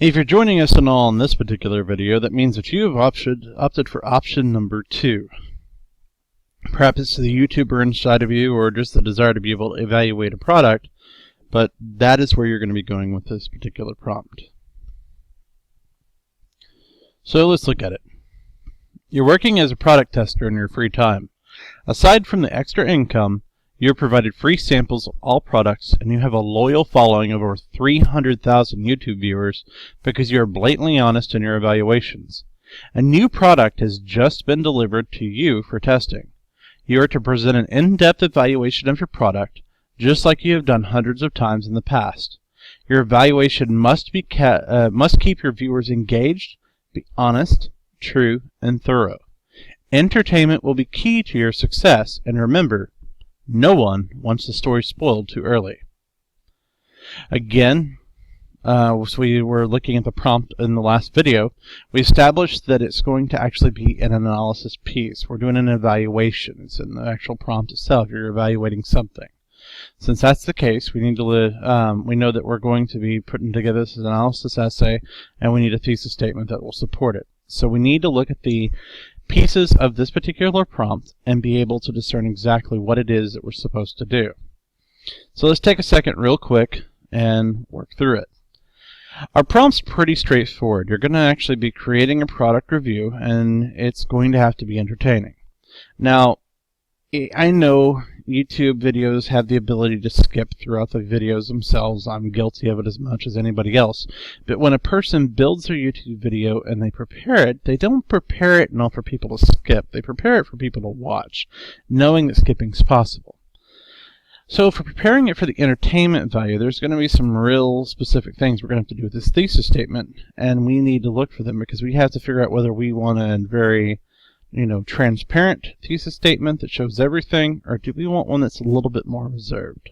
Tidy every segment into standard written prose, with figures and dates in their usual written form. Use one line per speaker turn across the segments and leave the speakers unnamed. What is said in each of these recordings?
If you're joining us and all in this particular video, that means that you have opted for option number 2. Perhaps it's the YouTuber inside of you or just the desire to be able to evaluate a product, but that is where you're going to be going with this particular prompt. So let's look at it. You're working as a product tester in your free time. Aside from the extra income, you're provided free samples of all products, and you have a loyal following of over 300,000 YouTube viewers because you are blatantly honest in your evaluations. A new product has just been delivered to you for testing. You are to present an in-depth evaluation of your product, just like you have done hundreds of times in the past. Your evaluation must keep your viewers engaged, be honest, true, and thorough. Entertainment will be key to your success, and remember, no one wants the story spoiled too early. Again, so we were looking at the prompt in the last video. We established that it's going to actually be an analysis piece. We're doing an evaluation. It's in the actual prompt itself. You're evaluating something. Since that's the case, we need to we know that we're going to be putting together this analysis essay, and we need a thesis statement that will support it. So we need to look at the pieces of this particular prompt and be able to discern exactly what it is that we're supposed to do. So let's take a second real quick and work through it. Our prompt's pretty straightforward. You're going to actually be creating a product review, and it's going to have to be entertaining. Now, I know YouTube videos have the ability to skip throughout the videos themselves. I'm guilty of it as much as anybody else. But when a person builds their YouTube video and they prepare it, they don't prepare it for people to skip. They prepare it for people to watch, knowing that skipping is possible. So for preparing it for the entertainment value, there's going to be some real specific things we're going to have to do with this thesis statement, and we need to look for them because we have to figure out whether we want a very transparent thesis statement that shows everything, or do we want one that's a little bit more reserved?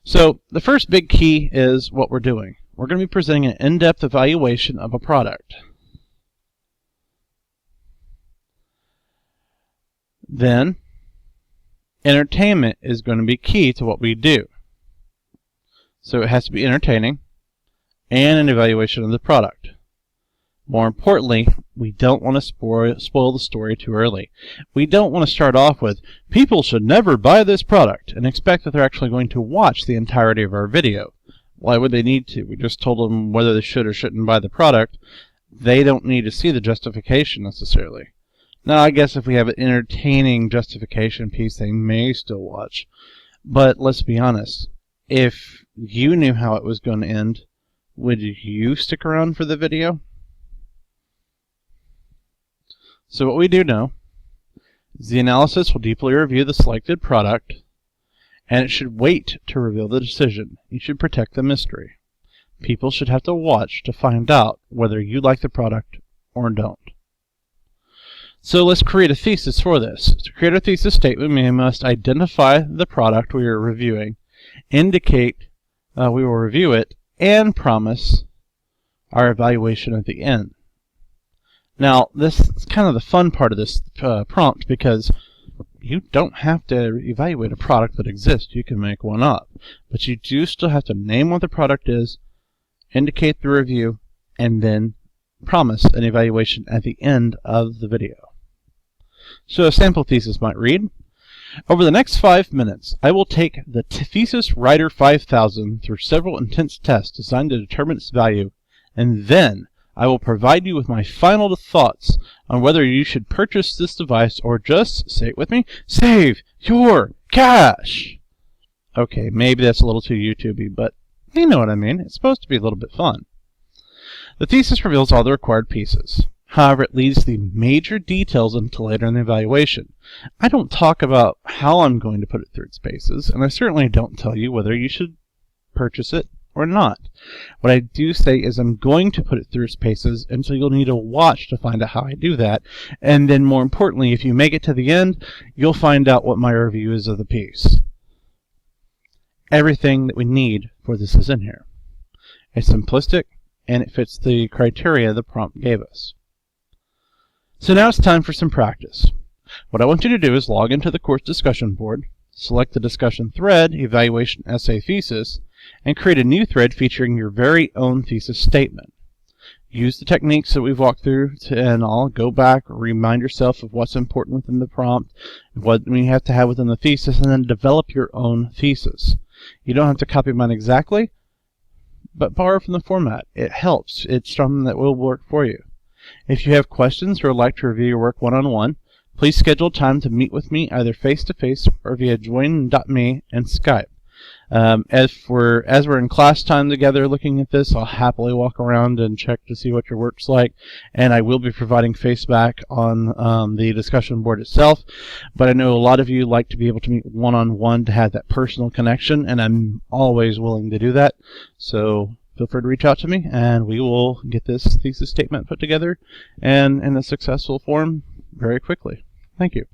So the first big key is what we're doing. We're going to be presenting an in-depth evaluation of a product. Then, entertainment is going to be key to what we do. So it has to be entertaining and an evaluation of the product. More importantly, we don't want to spoil the story too early. We don't want to start off with, people should never buy this product, and expect that they're actually going to watch the entirety of our video. Why would they need to? We just told them whether they should or shouldn't buy the product. They don't need to see the justification necessarily. Now, I guess if we have an entertaining justification piece, they may still watch. But let's be honest. If you knew how it was going to end, would you stick around for the video? So what we do know is the analysis will deeply review the selected product, and it should wait to reveal the decision. You should protect the mystery. People should have to watch to find out whether you like the product or don't. So let's create a thesis for this. To create a thesis statement, we must identify the product we are reviewing, indicate we will review it, and promise our evaluation at the end. Now, this is kind of the fun part of this prompt, because you don't have to evaluate a product that exists. You can make one up. But you do still have to name what the product is, indicate the review, and then promise an evaluation at the end of the video. So a sample thesis might read, over the next 5 minutes, I will take the Thesis Writer 5000 through several intense tests designed to determine its value, and then I will provide you with my final thoughts on whether you should purchase this device or just, say it with me, save your cash. Okay, maybe that's a little too YouTubey, but you know what I mean. It's supposed to be a little bit fun. The thesis reveals all the required pieces. However, it leaves the major details until later in the evaluation. I don't talk about how I'm going to put it through its paces, and I certainly don't tell you whether you should purchase it or not. What I do say is I'm going to put it through its paces, and so you'll need to watch to find out how I do that. And then more importantly, if you make it to the end, you'll find out what my review is of the piece. Everything that we need for this is in here. It's simplistic, and it fits the criteria the prompt gave us. So now it's time for some practice. What I want you to do is log into the course discussion board, select the discussion thread, Evaluation Essay Thesis, and create a new thread featuring your very own thesis statement. Use the techniques that we've walked through and I'll go back, remind yourself of what's important within the prompt, what we have to have within the thesis, and then develop your own thesis. You don't have to copy mine exactly, but borrow from the format. It helps. It's something that will work for you. If you have questions or would like to review your work one-on-one, please schedule time to meet with me either face-to-face or via join.me and Skype. As we're in class time together looking at this, I'll happily walk around and check to see what your work's like, and I will be providing feedback on the discussion board itself. But I know a lot of you like to be able to meet one-on-one to have that personal connection, and I'm always willing to do that. So feel free to reach out to me, and we will get this thesis statement put together and in a successful form very quickly. Thank you.